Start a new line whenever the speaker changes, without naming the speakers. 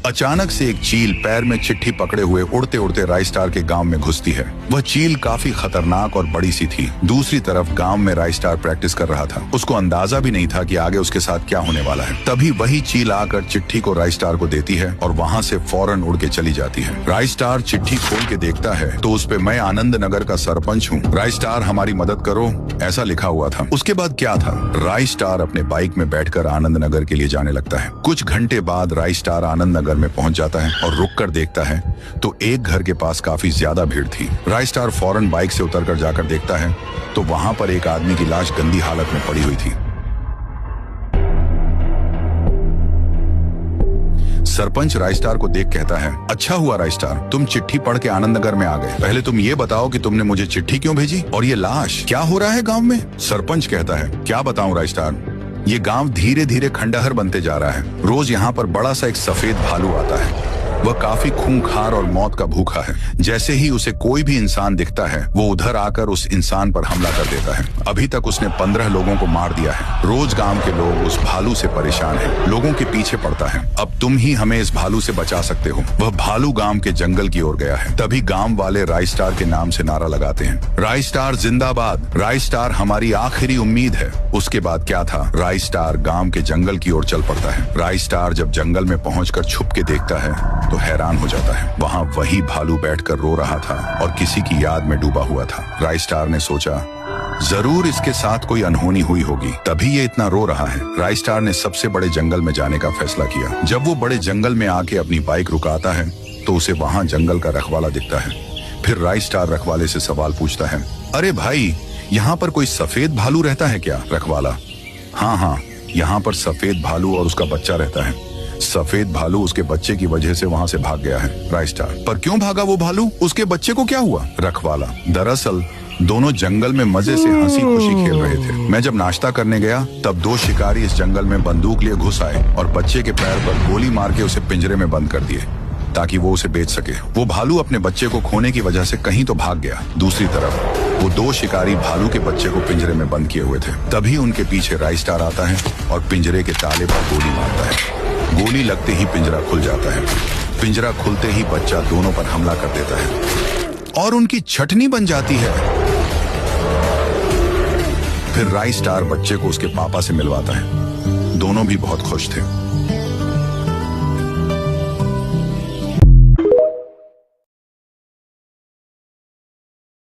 अचानक से एक चील पैर में चिट्ठी पकड़े हुए उड़ते उड़ते राइस्टार के गांव में घुसती है। वह चील काफी खतरनाक और बड़ी सी थी। दूसरी तरफ गांव में राइस्टार प्रैक्टिस कर रहा था। उसको अंदाजा भी नहीं था कि आगे उसके साथ क्या होने वाला है। तभी वही चील आकर चिट्ठी को राइस्टार को देती है और वहाँ से फौरन उड़ के चली जाती है। राइस्टार चिट्ठी खोल के देखता है तो उस पे मैं आनंद नगर का सरपंच हूँ, राइस्टार हमारी मदद करो, ऐसा लिखा हुआ था। उसके बाद क्या था, राइस्टार अपने बाइक में बैठकर आनंद नगर के लिए जाने लगता है। कुछ घंटे बाद राइस्टार आनंद नगर में पहुंच जाता है और रुक कर देखता है तो एक घर के पास काफी ज्यादा भीड़ थी। राइस्टार फौरन बाइक से उतरकर जाकर देखता है तो वहां पर एक आदमी की लाश गंदी हालत में पड़ी हुई थी। सरपंच राइस्टार को देख कहता है, अच्छा हुआ राइस्टार, तुम चिट्ठी पढ़ के आनंद नगर में आ गए। पहले तुम ये बताओ कि तुमने मुझे चिट्ठी क्यों भेजी और ये लाश क्या हो रहा है गांव में। सरपंच कहता है, क्या बताऊं राइस्टार, ये गांव धीरे धीरे खंडहर बनते जा रहा है। रोज यहाँ पर बड़ा सा एक सफेद भालू आता है। वह काफी खूंखार और मौत का भूखा है। जैसे ही उसे कोई भी इंसान दिखता है वो उधर आकर उस इंसान पर हमला कर देता है। अभी तक उसने 15 लोगों को मार दिया है। रोज गांव के लोग उस भालू से परेशान हैं। लोगों के पीछे पड़ता है। अब तुम ही हमें इस भालू से बचा सकते हो। वह भालू गांव के जंगल की ओर गया है। तभी गांव वाले राइस्टार के नाम से नारा लगाते हैं, राइस्टार जिंदाबाद, राइस्टार हमारी आखिरी उम्मीद है। उसके बाद क्या था, राइस्टार गांव के जंगल की ओर चल पड़ता है। राइस्टार जब जंगल में पहुंचकर छुप के देखता है तो हैरान हो जाता है। वहाँ वही भालू बैठकर रो रहा था और किसी की याद में डूबा हुआ था। राइस्टार ने सोचा, जरूर इसके साथ कोई अनहोनी हुई होगी, तभी ये इतना रो रहा है। राइस्टार ने सबसे बड़े जंगल में जाने का फैसला किया। जब वो बड़े जंगल में आके अपनी बाइक रुकाता है तो उसे वहाँ जंगल का रखवाला दिखता है। फिर राइस्टार रखवाले से सवाल पूछता है, अरे भाई, यहाँ पर कोई सफेद भालू रहता है क्या। रखवाला, हाँ, यहाँ पर सफेद भालू और उसका बच्चा रहता है। सफेद भालू उसके बच्चे की वजह से वहाँ से भाग गया है। राइस्टार, पर क्यों भागा वो भालू, उसके बच्चे को क्या हुआ। रखवाला, दरअसल दोनों जंगल में मजे से हंसी खुशी खेल रहे थे। मैं जब नाश्ता करने गया तब 2 शिकारी इस जंगल में बंदूक लिए घुस आए और बच्चे के पैर पर गोली मार के उसे पिंजरे में बंद कर दिए ताकि वो उसे बेच सके। वो भालू अपने बच्चे को खोने की वजह से कहीं तो भाग गया। दूसरी तरफ वो 2 शिकारी भालू के बच्चे को पिंजरे में बंद किए हुए थे। तभी उनके पीछे राइस्टार आता है और पिंजरे के ताले पर गोली मारता है। गोली लगते ही पिंजरा खुल जाता है। पिंजरा खुलते ही बच्चा दोनों पर हमला कर देता है और उनकी छटनी बन जाती है। फिर राइस्टार बच्चे को उसके पापा से मिलवाता है। दोनों भी बहुत खुश थे।